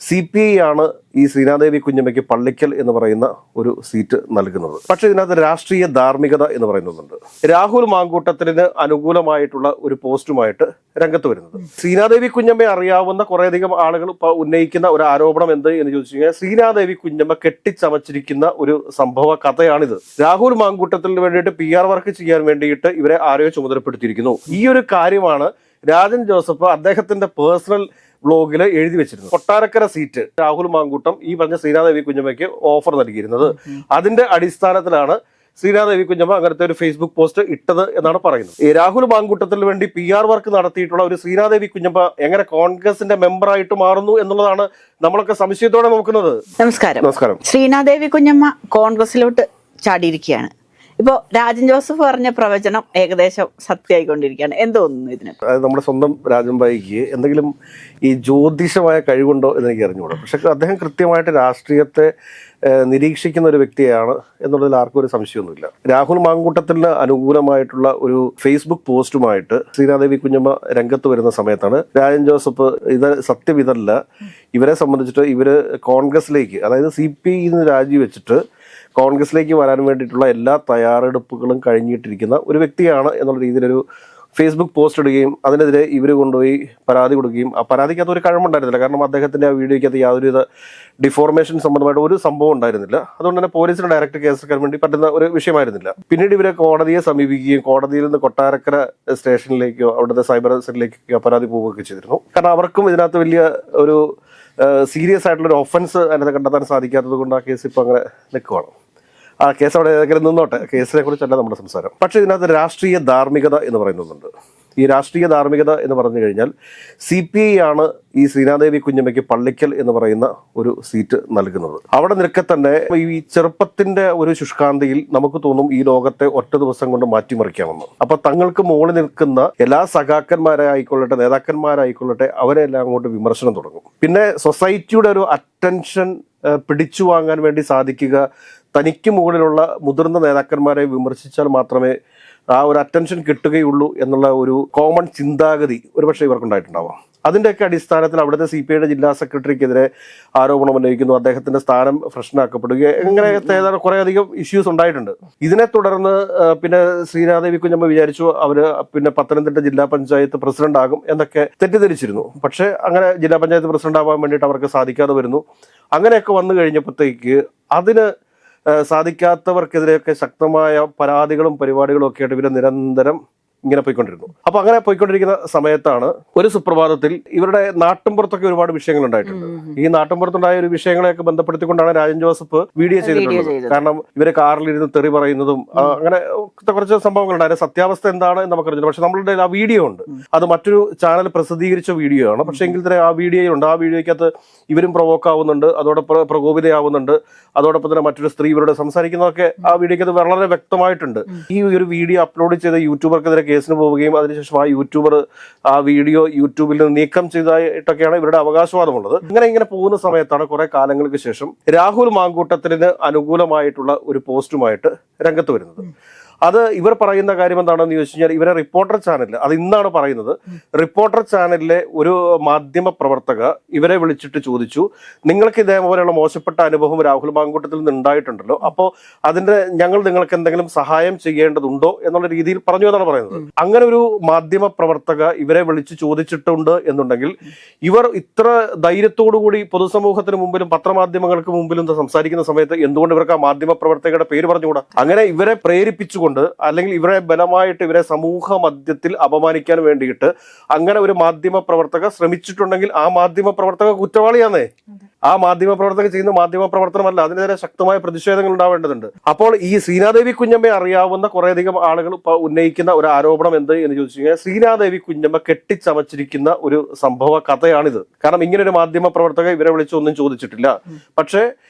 CPI ആണ് ഈ ശ്രീനാദേവി കുഞ്ഞമ്മയ്ക്ക് പള്ളിക്കൽ എന്ന് പറയുന്ന ഒരു സീറ്റ് നൽകുന്നത്. പക്ഷേ ഇതിനകത്ത് രാഷ്ട്രീയ ധാർമ്മികത എന്ന് പറയുന്നുണ്ട്. രാഹുൽ മാങ്കൂട്ടത്തിന് അനുകൂലമായിട്ടുള്ള ഒരു പോസ്റ്റുമായിട്ട് രംഗത്ത് വരുന്നത്. ശ്രീനാദേവി കുഞ്ഞമ്മയെ അറിയാവുന്ന കുറേയധികം ആളുകൾ ഉന്നയിക്കുന്ന ഒരു ആരോപണം എന്ത് എന്ന് ചോദിച്ചു കഴിഞ്ഞാൽ, ശ്രീനാദേവി കുഞ്ഞമ്മ കെട്ടിച്ചമച്ചിരിക്കുന്ന ഒരു സംഭവ കഥയാണിത്. രാഹുൽ മാങ്കൂട്ടത്തിന് വേണ്ടിയിട്ട് PR വർക്ക് ചെയ്യാൻ വേണ്ടിയിട്ട് ഇവരെ ആരെയോ ചുമതലപ്പെടുത്തിയിരിക്കുന്നു. ഈ ഒരു കാര്യമാണ് രാജൻ ജോസഫ് അദ്ദേഹത്തിന്റെ പേഴ്സണൽ വ്ലോഗിൽ എഴുതി വെച്ചിരുന്നു. കൊട്ടാരക്കര സീറ്റ് രാഹുൽ മാങ്കൂട്ടം ഈ പറഞ്ഞ ശ്രീനാദേവി കുഞ്ഞമ്മയ്ക്ക് ഓഫർ നൽകിയിരുന്നത്. അതിന്റെ അടിസ്ഥാനത്തിലാണ് ശ്രീനാദേവി കുഞ്ഞമ്മ അങ്ങനത്തെ ഒരു ഫേസ്ബുക്ക് പോസ്റ്റ് ഇട്ടത് എന്നാണ് പറയുന്നത്. ഈ രാഹുൽ മാങ്കൂട്ടത്തിന് വേണ്ടി PR വർക്ക് നടത്തിയിട്ടുള്ള ഒരു ശ്രീനാദേവി കുഞ്ഞമ്മ എങ്ങനെ കോൺഗ്രസിന്റെ മെമ്പറായിട്ട് മാറുന്നു എന്നുള്ളതാണ് നമ്മളൊക്കെ സംശയത്തോടെ നോക്കുന്നത്. നമസ്കാരം. ശ്രീനാദേവി കുഞ്ഞമ്മ കോൺഗ്രസിലോട്ട് ചാടിയിരിക്കുകയാണ്. ഇപ്പോ രാജൻ ജോസഫ് പറഞ്ഞ പ്രവചനം ഏകദേശം സത്യമായിക്കൊണ്ടിരിക്കുകയാണ്. എന്തോന്നുന്നു ഇതിന്? അതായത് നമ്മുടെ സ്വന്തം രാജൻ ഭായിക്ക് എന്തെങ്കിലും ഈ ജ്യോതിഷമായ കഴിവുണ്ടോ എന്ന് എനിക്ക് അറിഞ്ഞുകൂടാ. പക്ഷെ അദ്ദേഹം കൃത്യമായിട്ട് രാഷ്ട്രീയത്തെ നിരീക്ഷിക്കുന്ന ഒരു വ്യക്തിയാണ് എന്നുള്ളതിൽ ആർക്കും ഒരു സംശയമൊന്നുമില്ല. രാഹുൽ മാങ്കൂട്ടത്തിന് അനുകൂലമായിട്ടുള്ള ഒരു ഫേസ്ബുക്ക് പോസ്റ്റുമായിട്ട് ശ്രീനാദേവി കുഞ്ഞമ്മ രംഗത്ത് വരുന്ന സമയത്താണ് രാജൻ ജോസഫ് ഇത് സത്യം ഇതല്ല, ഇവരെ സംബന്ധിച്ചിട്ട് ഇവര് കോൺഗ്രസിലേക്ക്, അതായത് CPI രാജിവെച്ചിട്ട് കോൺഗ്രസിലേക്ക് വരാൻ വേണ്ടിയിട്ടുള്ള എല്ലാ തയ്യാറെടുപ്പുകളും കഴിഞ്ഞിട്ടിരിക്കുന്ന ഒരു വ്യക്തിയാണ് എന്നുള്ള രീതിയിലൊരു ഫേസ്ബുക്ക് പോസ്റ്റ് ഇടുകയും അതിനെതിരെ ഇവർ കൊണ്ടുപോയി പരാതി കൊടുക്കുകയും ആ പരാതിക്കകത്ത് ഒരു കഴമ്പുണ്ടായിരുന്നില്ല. കാരണം അദ്ദേഹത്തിന്റെ ആ വീഡിയോയ്ക്കകത്ത് യാതൊരുവിധ ഡിഫോർമേഷൻ സംബന്ധമായിട്ട് ഒരു സംഭവം ഉണ്ടായിരുന്നില്ല. അതുകൊണ്ട് തന്നെ പോലീസിന് ഡയറക്റ്റ് കേസെടുക്കാൻ വേണ്ടി പറ്റുന്ന ഒരു വിഷയമായിരുന്നില്ല. പിന്നീട് ഇവരെ കോടതിയെ സമീപിക്കുകയും കോടതിയിൽ നിന്ന് കൊട്ടാരക്കര സ്റ്റേഷനിലേക്കോ അവിടുത്തെ സൈബർ സെല്ലിലേക്കോ പരാതി പോവുകയൊക്കെ ചെയ്തിരുന്നു. കാരണം അവർക്കും ഇതിനകത്ത് വലിയ ഒരു സീരിയസ് ആയിട്ടുള്ള ഒരു ഒഫൻസ് അതിനകത്ത് കണ്ടെത്താൻ സാധിക്കാത്തത് കൊണ്ട് ആ കേസ് ഇപ്പം അങ്ങനെ നിൽക്കുവാണ്. ആ കേസ് അവിടെ ഏതെങ്കിലും നിന്നോട്ടെ, കേസിനെ കുറിച്ചല്ല നമ്മുടെ സംസാരം. പക്ഷേ ഇതിനകത്ത് രാഷ്ട്രീയ ധാർമ്മികത എന്ന് പറയുന്നുണ്ട്. ഈ രാഷ്ട്രീയ ധാർമ്മികത എന്ന് പറഞ്ഞു കഴിഞ്ഞാൽ CPI ആണ് ഈ ശ്രീനാദേവി കുഞ്ഞമ്മയ്ക്ക് പള്ളിക്കൽ എന്ന് പറയുന്ന ഒരു സീറ്റ് നൽകുന്നത്. അവിടെ നിൽക്കെ തന്നെ ഈ ചെറുപ്പത്തിന്റെ ഒരു ശുഷ്കാന്തിയിൽ നമുക്ക് തോന്നും ഈ ലോകത്തെ ഒറ്റ ദിവസം കൊണ്ട് മാറ്റിമറിക്കാമെന്ന്. അപ്പൊ തങ്ങൾക്ക് മുകളിൽ നിൽക്കുന്ന എല്ലാ സഖാക്കന്മാരായിക്കൊള്ളട്ടെ, നേതാക്കന്മാരായിക്കൊള്ളട്ടെ, അവരെല്ലാം അങ്ങോട്ട് വിമർശനം തുടങ്ങും. പിന്നെ സൊസൈറ്റിയുടെ ഒരു അറ്റൻഷൻ പിടിച്ചു വാങ്ങാൻ വേണ്ടി സാധിക്കുക തനിക്ക് മുകളിലുള്ള മുതിർന്ന നേതാക്കന്മാരെ വിമർശിച്ചാൽ മാത്രമേ ആ ഒരു അറ്റൻഷൻ കിട്ടുകയുള്ളൂ എന്നുള്ള ഒരു കോമൺ ചിന്താഗതി ഒരുപക്ഷെ ഇവർക്കുണ്ടായിട്ടുണ്ടാവാം. അതിൻ്റെയൊക്കെ അടിസ്ഥാനത്തിൽ അവിടുത്തെ CPIയുടെ ജില്ലാ സെക്രട്ടറിക്കെതിരെ ആരോപണം ഉന്നയിക്കുന്നു. അദ്ദേഹത്തിന്റെ സ്ഥാനം പ്രശ്നമാക്കപ്പെടുക, ഇങ്ങനത്തെ കുറേ അധികം ഇഷ്യൂസ് ഉണ്ടായിട്ടുണ്ട്. ഇതിനെ തുടർന്ന് പിന്നെ ശ്രീനാദേവി കുഞ്ഞമ്മ വിചാരിച്ചു അവര് പിന്നെ പത്തനംതിട്ട ജില്ലാ പഞ്ചായത്ത് പ്രസിഡന്റ് ആകും എന്നൊക്കെ തെറ്റിദ്ധരിച്ചിരുന്നു. പക്ഷെ അങ്ങനെ ജില്ലാ പഞ്ചായത്ത് പ്രസിഡന്റ് ആവാൻ വേണ്ടിയിട്ട് അവർക്ക് സാധിക്കാതെ വരുന്നു. അങ്ങനെയൊക്കെ വന്നു കഴിഞ്ഞപ്പോഴത്തേക്ക് അതിന് സാധിക്കാത്തവർക്കെതിരെയൊക്കെ ശക്തമായ പരാതികളും പരിപാടികളും ഒക്കെ ആയിട്ട് ഇവർ നിരന്തരം ഇങ്ങനെ പോയിക്കൊണ്ടിരുന്നു. അപ്പൊ അങ്ങനെ പോയിക്കൊണ്ടിരിക്കുന്ന സമയത്താണ് ഒരു സുപ്രഭാതത്തിൽ ഇവരുടെ നാട്ടിൻപുറത്തൊക്കെ ഒരുപാട് വിഷയങ്ങൾ ഉണ്ടായിട്ടുണ്ട്. ഈ നാട്ടിൻപുറത്തുണ്ടായ ഒരു വിഷയങ്ങളെയൊക്കെ ബന്ധപ്പെടുത്തിക്കൊണ്ടാണ് രാജൻ ജോസഫ് വീഡിയോ ചെയ്തിട്ടുള്ളത്. കാരണം ഇവര് കാറിലിരുന്ന് തെറി പറയുന്നതും അങ്ങനെ കുറച്ച് സംഭവങ്ങളുണ്ടായിരുന്നു. സത്യാവസ്ഥ എന്താണ് എന്ന് നമുക്കറിയില്ല. പക്ഷെ നമ്മളുടെ ആ വീഡിയോ ഉണ്ട്, അത് മറ്റൊരു ചാനൽ പ്രസിദ്ധീകരിച്ച വീഡിയോ ആണ്. പക്ഷെ എങ്കിൽ തന്നെ ആ വീഡിയോ ഉണ്ട്. ആ വീഡിയോയ്ക്കകത്ത് ഇവരും പ്രൊവോക്ക് ആവുന്നുണ്ട്, അതോടൊപ്പം പ്രകോപിതയാവുന്നുണ്ട്. അതോടൊപ്പം തന്നെ മറ്റൊരു സ്ത്രീ ഇവരോട് സംസാരിക്കുന്നതൊക്കെ ആ വീഡിയോയ്ക്കകത്ത് വളരെ വ്യക്തമായിട്ടുണ്ട്. ഈ ഒരു വീഡിയോ അപ്ലോഡ് ചെയ്ത യൂട്യൂബർക്കെതിരെ കേസിന് പോവുകയും അതിനുശേഷം ആ യൂട്യൂബർ ആ വീഡിയോ യൂട്യൂബിൽ നിന്ന് നീക്കം ചെയ്തതായിട്ടൊക്കെയാണ് ഇവരുടെ അവകാശവാദമുള്ളത്. ഇങ്ങനെ പോകുന്ന സമയത്താണ് കുറെ കാലങ്ങൾക്ക് ശേഷം രാഹുൽ മാങ്കൂട്ടത്തിന് അനുകൂലമായിട്ടുള്ള ഒരു പോസ്റ്റുമായിട്ട് രംഗത്ത് വരുന്നത്. അത് ഇവർ പറയുന്ന കാര്യം എന്താണെന്ന് ചോദിച്ചു കഴിഞ്ഞാൽ, ഇവരെ റിപ്പോർട്ടർ ചാനലിൽ, അത് ഇന്നാണ് പറയുന്നത്, റിപ്പോർട്ടർ ചാനലിലെ ഒരു മാധ്യമ പ്രവർത്തക ഇവരെ വിളിച്ചിട്ട് ചോദിച്ചു, നിങ്ങൾക്ക് ഇതേപോലെയുള്ള മോശപ്പെട്ട അനുഭവം രാഹുൽ മാങ്കൂട്ടത്തിൽ നിന്ന് ഉണ്ടായിട്ടുണ്ടല്ലോ, അപ്പോൾ ഞങ്ങൾ നിങ്ങൾക്ക് എന്തെങ്കിലും സഹായം ചെയ്യേണ്ടതുണ്ടോ എന്നുള്ള രീതിയിൽ പറഞ്ഞു എന്നാണ് പറയുന്നത്. അങ്ങനെ ഒരു മാധ്യമ പ്രവർത്തക ഇവരെ വിളിച്ച് ചോദിച്ചിട്ടുണ്ട് എന്നുണ്ടെങ്കിൽ ഇവർ ഇത്ര ധൈര്യത്തോടു കൂടി പൊതുസമൂഹത്തിന് മുമ്പിലും പത്രമാധ്യമങ്ങൾക്ക് മുമ്പിലും സംസാരിക്കുന്ന സമയത്ത് എന്തുകൊണ്ട് ഇവർക്ക് ആ മാധ്യമ പ്രവർത്തകയുടെ പേര് പറഞ്ഞുകൂടാ? അങ്ങനെ ഇവരെ പ്രേരിപ്പിച്ചു അല്ലെങ്കിൽ ഇവരെ ബലമായിട്ട് ഇവരെ സമൂഹ മധ്യത്തിൽ അപമാനിക്കാൻ വേണ്ടിയിട്ട് അങ്ങനെ ഒരു മാധ്യമ പ്രവർത്തക ശ്രമിച്ചിട്ടുണ്ടെങ്കിൽ ആ മാധ്യമ പ്രവർത്തക കുറ്റവാളിയാന്നേ. ആ മാധ്യമ പ്രവർത്തകർ ചെയ്യുന്ന മാധ്യമ പ്രവർത്തനമല്ല, അതിനെതിരെ ശക്തമായ പ്രതിഷേധങ്ങൾ ഉണ്ടാവേണ്ടതുണ്ട്. അപ്പോൾ ഈ ശ്രീനാദേവി കുഞ്ഞമ്മയെ അറിയാവുന്ന കുറേയധികം ആളുകൾ ഉന്നയിക്കുന്ന ഒരു ആരോപണം എന്ത് എന്ന് ചോദിച്ചു കഴിഞ്ഞാൽ, ശ്രീനാദേവി കുഞ്ഞമ്മ കെട്ടിച്ചമച്ചിരിക്കുന്ന ഒരു സംഭവ കഥയാണിത്. കാരണം ഇങ്ങനെ ഒരു മാധ്യമ പ്രവർത്തക ഇവരെ വിളിച്ചൊന്നും ചോദിച്ചിട്ടില്ല. പക്ഷേ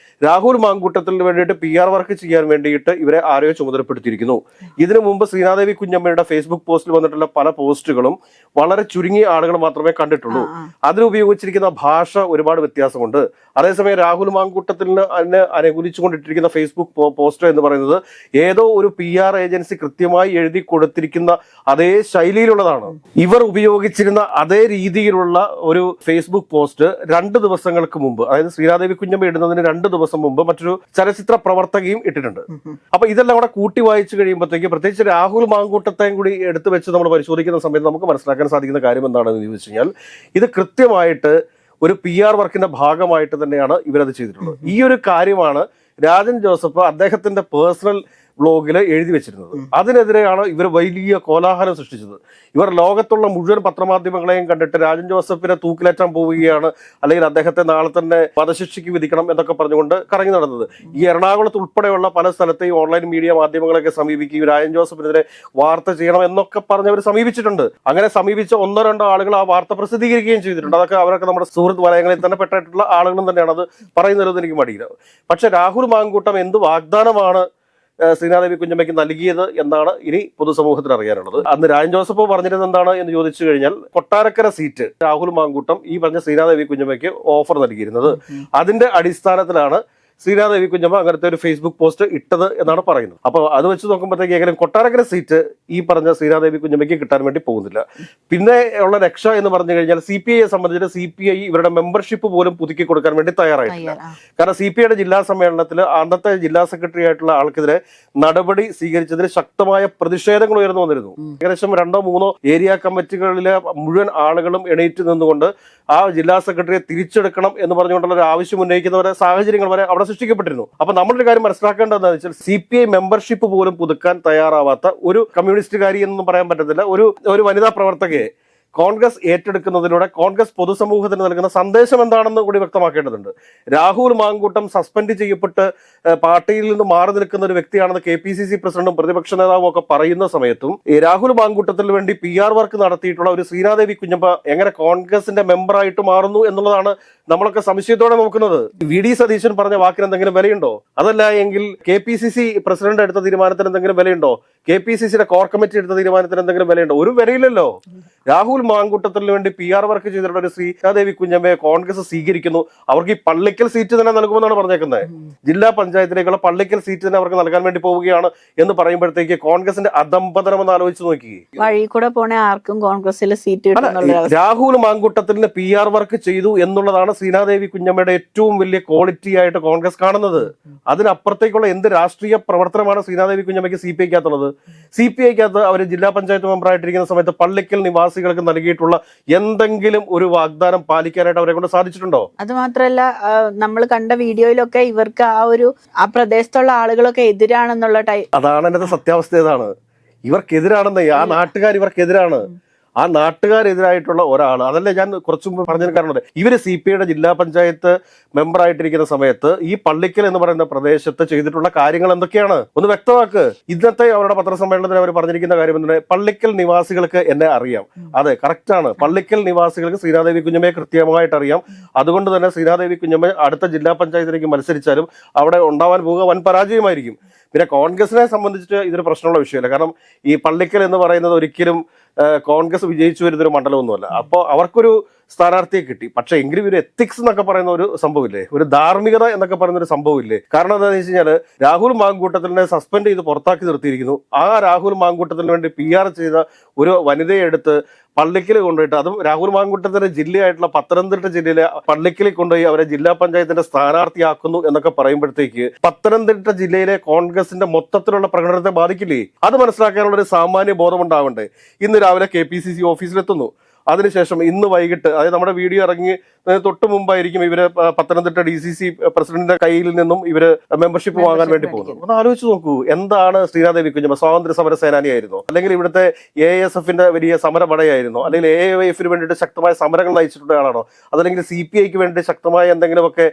രാഹുൽ മാങ്കൂട്ടത്തിന് വേണ്ടിയിട്ട് PR വർക്ക് ചെയ്യാൻ വേണ്ടിയിട്ട് ഇവരെ ആരെയോ ചുമതലപ്പെടുത്തിയിരിക്കുന്നു. ഇതിനു മുമ്പ് ശ്രീനാദേവി കുഞ്ഞമ്മയുടെ ഫേസ്ബുക്ക് പോസ്റ്റിൽ വന്നിട്ടുള്ള പല പോസ്റ്റുകളും വളരെ ചുരുങ്ങിയ ആളുകൾ മാത്രമേ കണ്ടിട്ടുള്ളൂ. അതിലുപയോഗിച്ചിരിക്കുന്ന ഭാഷ ഒരുപാട് വ്യത്യാസമുണ്ട്. അതേസമയം രാഹുൽ മാങ്കൂട്ടത്തിന് അതിനെ അനുകൂലിച്ചുകൊണ്ടിട്ടിരിക്കുന്ന ഫേസ്ബുക്ക് പോസ്റ്റർ എന്ന് പറയുന്നത് ഏതോ ഒരു PR ഏജൻസി കൃത്യമായി എഴുതി കൊടുത്തിരിക്കുന്ന അതേ ശൈലിയിലുള്ളതാണ്. ഇവർ ഉപയോഗിച്ചിരുന്ന അതേ രീതിയിലുള്ള ഒരു ഫേസ്ബുക്ക് പോസ്റ്റ് 2 ദിവസങ്ങൾക്ക് മുമ്പ്, അതായത് ശ്രീനാദേവി കുഞ്ഞമ്മ ഇടുന്നതിന് 2 ദിവസം മുമ്പ് മറ്റൊരു ചലച്ചിത്ര പ്രവർത്തകയും ഇട്ടിട്ടുണ്ട്. അപ്പൊ ഇതെല്ലാം കൂടെ കൂട്ടി വായിച്ചു കഴിയുമ്പോഴത്തേക്ക് പ്രത്യേകിച്ച് രാഹുൽ മാങ്കൂട്ടത്തെയും കൂടി എടുത്തു വെച്ച് നമ്മൾ പരിശോധിക്കുന്ന സമയത്ത് നമുക്ക് മനസ്സിലാക്കാൻ സാധിക്കുന്ന കാര്യം എന്താണെന്ന് ചോദിച്ചു കഴിഞ്ഞാൽ ഇത് കൃത്യമായിട്ട് ഒരു PR വർക്കിന്റെ ഭാഗമായിട്ട് തന്നെയാണ് ഇവരത് ചെയ്തിട്ടുള്ളത്. ഈ ഒരു കാര്യമാണ് രാജൻ ജോസഫ് അദ്ദേഹത്തിന്റെ പേഴ്സണൽ ബ്ലോഗിൽ എഴുതി വെച്ചിരുന്നത്. അതിനെതിരെയാണ് ഇവർ വലിയ കോലാഹലം സൃഷ്ടിച്ചത്. ഇവർ ലോകത്തുള്ള മുഴുവൻ പത്രമാധ്യമങ്ങളെയും കണ്ടിട്ട് രാജൻ ജോസഫിനെ തൂക്കിലേറ്റാൻ പോവുകയാണ്, അല്ലെങ്കിൽ അദ്ദേഹത്തെ നാളെ തന്നെ വധശിക്ഷയ്ക്ക് വിധിക്കണം എന്നൊക്കെ പറഞ്ഞുകൊണ്ട് കറങ്ങി നടന്നത്. ഈ എറണാകുളത്ത് ഉൾപ്പെടെയുള്ള പല സ്ഥലത്തെയും ഓൺലൈൻ മീഡിയ മാധ്യമങ്ങളൊക്കെ സമീപിക്കുകയും രാജൻ ജോസഫിനെതിരെ വാർത്ത ചെയ്യണം എന്നൊക്കെ പറഞ്ഞ് അവർ സമീപിച്ചിട്ടുണ്ട്. അങ്ങനെ സമീപിച്ച 1-2 ആളുകൾ ആ വാർത്ത പ്രസിദ്ധീകരിക്കുകയും ചെയ്തിട്ടുണ്ട്. അവരൊക്കെ നമ്മുടെ സുഹൃത്ത് വലയങ്ങളിൽ തന്നെ പെട്ടിട്ടുള്ള ആളുകളും തന്നെയാണ് അത് പറയുന്നതെന്ന് എനിക്ക് മടിയില്ല. പക്ഷെ രാഹുൽ മാങ്കൂട്ടം എന്ത് വാഗ്ദാനമാണ് ശ്രീനാദേവി കുഞ്ഞമ്മയ്ക്ക് നൽകിയത് എന്നാണ് ഇനി പൊതുസമൂഹത്തിന് അറിയാനുള്ളത്. അന്ന് രാജൻ ജോസഫ് പറഞ്ഞിരുന്നത് എന്താണ് എന്ന് ചോദിച്ചു കഴിഞ്ഞാൽ കൊട്ടാരക്കര സീറ്റ് രാഹുൽ മാങ്കൂട്ടം ഈ പറഞ്ഞ ശ്രീനാദേവി കുഞ്ഞമ്മയ്ക്ക് ഓഫർ നൽകിയിരുന്നത്. അതിന്റെ അടിസ്ഥാനത്തിലാണ് ശ്രീനാദേവി കുഞ്ഞമ്മ അങ്ങനത്തെ ഒരു ഫേസ്ബുക്ക് പോസ്റ്റ് ഇട്ടത് എന്നാണ് പറയുന്നത്. അപ്പോൾ അത് വെച്ച് നോക്കുമ്പോഴത്തേക്ക് ഏകദേശം കൊട്ടാരക്കര സീറ്റ് ഈ പറഞ്ഞ ശ്രീനാദേവി കുഞ്ഞമ്മയ്ക്ക് കിട്ടാൻ വേണ്ടി പോകുന്നില്ല. പിന്നെ ഉള്ള രക്ഷ എന്ന് പറഞ്ഞു കഴിഞ്ഞാൽ CPIയെ സംബന്ധിച്ച് CPI ഇവരുടെ മെമ്പർഷിപ്പ് പോലും പുതുക്കി കൊടുക്കാൻ വേണ്ടി തയ്യാറായിട്ടില്ല. കാരണം CPIയുടെ ജില്ലാ സമ്മേളനത്തിൽ അന്നത്തെ ജില്ലാ സെക്രട്ടറി ആയിട്ടുള്ള ആൾക്കെതിരെ നടപടി സ്വീകരിച്ചതിന് ശക്തമായ പ്രതിഷേധങ്ങൾ ഉയർന്നു വന്നിരുന്നു. ഏകദേശം 2-3 ഏരിയ കമ്മിറ്റികളിലെ മുഴുവൻ ആളുകളും എണീറ്റ് നിന്നുകൊണ്ട് ആ ജില്ലാ സെക്രട്ടറിയെ തിരിച്ചെടുക്കണം എന്ന് പറഞ്ഞുകൊണ്ടുള്ള ഒരു ആവശ്യം ഉന്നയിക്കുന്നവരെ സാഹചര്യങ്ങൾ വരെ അവിടെ സൃഷ്ടിക്കപ്പെട്ടിരുന്നു. അപ്പൊ നമ്മളൊരു കാര്യം മനസ്സിലാക്കേണ്ടതെന്ന് വെച്ചാൽ CPI മെമ്പർഷിപ്പ് പോലും പുതുക്കാൻ തയ്യാറാവാത്ത ഒരു കമ്മ്യൂണിസ്റ്റുകാരി എന്നൊന്നും പറയാൻ പറ്റത്തില്ല ഒരു വനിതാ പ്രവർത്തകയെ കോൺഗ്രസ് ഏറ്റെടുക്കുന്നതിലൂടെ കോൺഗ്രസ് പൊതുസമൂഹത്തിന് നൽകുന്ന സന്ദേശം എന്താണെന്ന് കൂടി വ്യക്തമാക്കേണ്ടതുണ്ട്. രാഹുൽ മാങ്കൂട്ടം സസ്പെൻഡ് ചെയ്യപ്പെട്ട് പാർട്ടിയിൽ നിന്ന് മാറി നിൽക്കുന്ന ഒരു വ്യക്തിയാണെന്ന് KPCC പ്രസിഡന്റും പ്രതിപക്ഷ നേതാവും ഒക്കെ പറയുന്ന സമയത്തും ഈ രാഹുൽ മാങ്കൂട്ടത്തിന് വേണ്ടി PR വർക്ക് നടത്തിയിട്ടുള്ള ഒരു ശ്രീനാദേവി കുഞ്ഞമ്മ എങ്ങനെ കോൺഗ്രസിന്റെ മെമ്പറായിട്ട് മാറുന്നു എന്നുള്ളതാണ് നമ്മളൊക്കെ സംശയത്തോടെ നോക്കുന്നത്. VD സതീശൻ പറഞ്ഞ വാക്കിന് എന്തെങ്കിലും വിലയുണ്ടോ? അതല്ല എങ്കിൽ KPCC പ്രസിഡന്റ് എടുത്ത തീരുമാനത്തിന് എന്തെങ്കിലും വിലയുണ്ടോ? KPCCയുടെ കോർ കമ്മിറ്റി എടുത്ത തീരുമാനത്തിന് എന്തെങ്കിലും വിലയുണ്ടോ? ഒരു വിലയില്ലല്ലോ. രാഹുൽ മാങ്കൂട്ടത്തിന് വേണ്ടി PR വർക്ക് ചെയ്തിട്ടുള്ള ഒരു ശ്രീനാദേവി കുഞ്ഞമ്മയെ കോൺഗ്രസ് സ്വീകരിക്കുന്നു. അവർക്ക് ഈ പള്ളിക്കൽ സീറ്റ് തന്നെ നൽകുമെന്നാണ് പറഞ്ഞേക്കുന്നത്. ജില്ലാ പഞ്ചായത്തിലേക്കുള്ള പള്ളിക്കൽ സീറ്റ് തന്നെ അവർക്ക് നൽകാൻ വേണ്ടി പോവുകയാണ് എന്ന് പറയുമ്പോഴത്തേക്ക് കോൺഗ്രസിന്റെ അധംപതനം എന്ന് ആലോചിച്ച് നോക്കി. വഴി കൂടെ പോണേ ആർക്കും കോൺഗ്രസിൽ സീറ്റ്. രാഹുൽ മാങ്കൂട്ടത്തിന് PR വർക്ക് ചെയ്തു എന്നുള്ളതാണ് ശ്രീനാദേവി കുഞ്ഞമ്മയുടെ ഏറ്റവും വലിയ ക്വാളിറ്റി ആയിട്ട് കോൺഗ്രസ് കാണുന്നത്. അതിനപ്പുറത്തേക്കുള്ള എന്ത് രാഷ്ട്രീയ പ്രവർത്തനമാണ് ശ്രീനാദേവി കുഞ്ഞമ്മയ്ക്ക് CPIക്കകത്തുള്ളത്? CPIക്കകത്ത് അവർ ജില്ലാ പഞ്ചായത്ത് മെമ്പറായിട്ടിരിക്കുന്ന സമയത്ത് പള്ളിക്കൽ നിവാസികൾക്ക് നൽകിയിട്ടുള്ള എന്തെങ്കിലും ഒരു വാഗ്ദാനം പാലിക്കാനായിട്ട് അവരെ കൊണ്ട് സാധിച്ചിട്ടുണ്ടോ? അത് മാത്രല്ല, നമ്മൾ കണ്ട വീഡിയോയിലൊക്കെ ഇവർക്ക് ആ പ്രദേശത്തുള്ള ആളുകളൊക്കെ എതിരാണെന്നുള്ള അതാണ് അതിന്റെ സത്യാവസ്ഥ. ഏതാണ് ഇവർക്കെതിരാണെന്ന്? ആ നാട്ടുകാർ ഇവർക്കെതിരാണ്. ആ നാട്ടുകാരെതിരായിട്ടുള്ള ഒരാൾ. അതല്ലേ ഞാൻ കുറച്ചു മുമ്പ് പറഞ്ഞതിന് കാരണം, ഇവര് CPIയുടെ ജില്ലാ പഞ്ചായത്ത് മെമ്പർ ആയിട്ടിരിക്കുന്ന സമയത്ത് ഈ പള്ളിക്കൽ എന്ന് പറയുന്ന പ്രദേശത്ത് ചെയ്തിട്ടുള്ള കാര്യങ്ങൾ എന്തൊക്കെയാണ് ഒന്ന് വ്യക്തമാക്ക്. ഇന്നത്തെ അവരുടെ പത്രസമ്മേളനത്തിൽ അവർ പറഞ്ഞിരിക്കുന്ന കാര്യം എന്താണ്? പള്ളിക്കൽ നിവാസികൾക്ക് എന്നെ അറിയാം. അതെ, കറക്റ്റ് ആണ്. പള്ളിക്കൽ നിവാസികൾക്ക് ശ്രീനാദേവി കുഞ്ഞമ്മയെ കൃത്യമായിട്ട് അറിയാം. അതുകൊണ്ട് തന്നെ ശ്രീനാദേവി കുഞ്ഞമ്മ അടുത്ത ജില്ലാ പഞ്ചായത്തിലേക്ക് മത്സരിച്ചാലും അവിടെ ഉണ്ടാവാൻ പോവുക വൻ പരാജയമായിരിക്കും. പിന്നെ കോൺഗ്രസിനെ സംബന്ധിച്ചിട്ട് ഇതൊരു പ്രശ്നമുള്ള വിഷയമല്ല. കാരണം ഈ പള്ളിക്കൽ എന്ന് പറയുന്നത് ഒരിക്കലും കോൺഗ്രസ് വിജയിച്ചു വരുന്നൊരു മണ്ഡലമൊന്നുമല്ല. അപ്പോൾ അവർക്കൊരു സ്ഥാനാർത്ഥിയെ കിട്ടി. പക്ഷെ എങ്കിലും ഒരു എത്തിക്സ് എന്നൊക്കെ പറയുന്ന ഒരു സംഭവമില്ലേ, ഒരു ധാർമ്മികത എന്നൊക്കെ പറയുന്ന ഒരു സംഭവമില്ലേ? കാരണം എന്താണെന്ന് വെച്ച് കഴിഞ്ഞാൽ രാഹുൽ മാങ്കൂട്ടത്തിനെ സസ്പെൻഡ് ചെയ്ത് പുറത്താക്കി നിർത്തിയിരിക്കുന്നു. ആ രാഹുൽ മാങ്കൂട്ടത്തിന് വേണ്ടി PR ചെയ്ത ഒരു വനിതയെ എടുത്ത് പള്ളിക്കൽ കൊണ്ടുപോയിട്ട്, അതും രാഹുൽ മാങ്കൂട്ടത്തിന്റെ ജില്ലയായിട്ടുള്ള പത്തനംതിട്ട ജില്ലയിലെ പള്ളിക്കലിൽ കൊണ്ടുപോയി അവരെ ജില്ലാ പഞ്ചായത്തിന്റെ സ്ഥാനാർത്ഥിയാക്കുന്നു എന്നൊക്കെ പറയുമ്പോഴത്തേക്ക് പത്തനംതിട്ട ജില്ലയിലെ കോൺഗ്രസിന്റെ മൊത്തത്തിലുള്ള പ്രകടനത്തെ ബാധിക്കില്ലേ? അത് മനസ്സിലാക്കാനുള്ള ഒരു സാമാന്യ ബോധമുണ്ടാവണ്ടേ? ഇന്ന് രാവിലെ KPCC ഓഫീസിലെത്തുന്നു. അതിനുശേഷം ഇന്ന് വൈകിട്ട്, അതായത് നമ്മുടെ വീഡിയോ ഇറങ്ങി തൊട്ട് മുമ്പായിരിക്കും ഇവര് പത്തനംതിട്ട DCC പ്രസിഡന്റിന്റെ കയ്യിൽ നിന്നും ഇവര് മെമ്പർഷിപ്പ് വാങ്ങാൻ വേണ്ടി പോകുന്നു. ഒന്ന് ആലോചിച്ച് നോക്കൂ, എന്താണ് ശ്രീനാദേവി കുഞ്ഞമ്മ സ്വാതന്ത്ര്യ സമര സേനാനിയായിരുന്നോ? അല്ലെങ്കിൽ ഇവിടുത്തെ AISFന്റെ വലിയ സമരപടയായിരുന്നോ? അല്ലെങ്കിൽ AIYFന് വേണ്ടിയിട്ട് ശക്തമായ സമരങ്ങൾ നയിച്ചിട്ടുള്ള ആളാണോ? അതല്ലെങ്കിൽ CPIക്ക് വേണ്ടി ശക്തമായ എന്തെങ്കിലുമൊക്കെ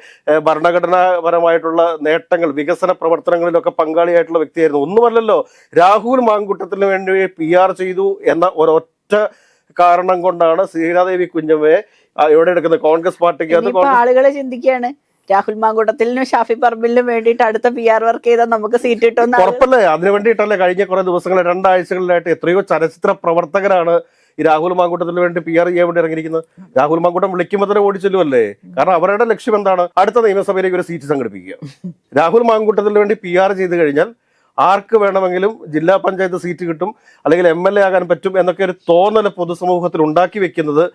ഭരണഘടനാപരമായിട്ടുള്ള നേട്ടങ്ങൾ, വികസന പ്രവർത്തനങ്ങളിലൊക്കെ പങ്കാളിയായിട്ടുള്ള വ്യക്തിയായിരുന്നു? ഒന്നുമല്ലല്ലോ. രാഹുൽ മാങ്കൂട്ടത്തിന് വേണ്ടി PR ചെയ്തു എന്ന ഒരൊറ്റ കാരണം കൊണ്ടാണ് ശ്രീനാദേവി കുഞ്ഞമ്മയെ എവിടെ എടുക്കുന്നത്? കോൺഗ്രസ് പാർട്ടിക്ക് ആളുകളെ ചിന്തിക്കുകയാണ്, രാഹുൽ മാങ്കൂട്ടത്തിനും ഷാഫി പറമ്പിലിനും വേണ്ടിയിട്ട് അടുത്ത PR വർക്ക് ചെയ്താൽ നമുക്ക് സീറ്റ് കിട്ടുമെന്ന്. ഉറപ്പല്ലേ? അതിനു വേണ്ടിയിട്ടല്ലേ കഴിഞ്ഞ കുറെ ദിവസങ്ങൾ 2 ആഴ്ചകളിലായിട്ട് എത്രയോ ചലച്ചിത്ര പ്രവർത്തകരാണ് ഈ രാഹുൽ മാങ്കൂട്ടത്തിന് വേണ്ടി PR ചെയ്യാൻ വേണ്ടി ഇറങ്ങിയിരിക്കുന്നത്? രാഹുൽ മാങ്കൂട്ടം വിളിക്കുമ്പോൾ തന്നെ ഓടിച്ചെല്ലുമല്ലേ? കാരണം അവരുടെ ലക്ഷ്യം എന്താണ്? അടുത്ത നിയമസഭയിലേക്ക് ഒരു സീറ്റ് സംഘടിപ്പിക്കുക. രാഹുൽ മാങ്കൂട്ടത്തിന് വേണ്ടി PR ചെയ്ത് കഴിഞ്ഞാൽ ആർക്ക് വേണമെങ്കിലും ജില്ലാ പഞ്ചായത്ത് സീറ്റ് കിട്ടും, അല്ലെങ്കിൽ MLA ആകാൻ പറ്റും എന്നൊക്കെ ഒരു തോന്നൽ പൊതുസമൂഹത്തിൽ ഉണ്ടാക്കി വെക്കുന്നത്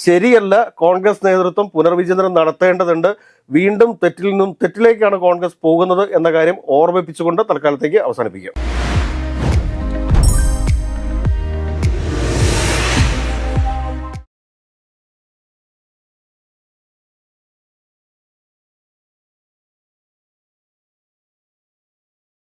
ശരിയല്ല. കോൺഗ്രസ് നേതൃത്വം പുനർവിചിന്തനം നടത്തേണ്ടതുണ്ട്. വീണ്ടും തെറ്റിൽ നിന്നും തെറ്റിലേക്കാണ് കോൺഗ്രസ് പോകുന്നത് എന്ന കാര്യം ഓർമ്മിപ്പിച്ചുകൊണ്ട് തൽക്കാലത്തേക്ക് അവസാനിപ്പിക്കാം.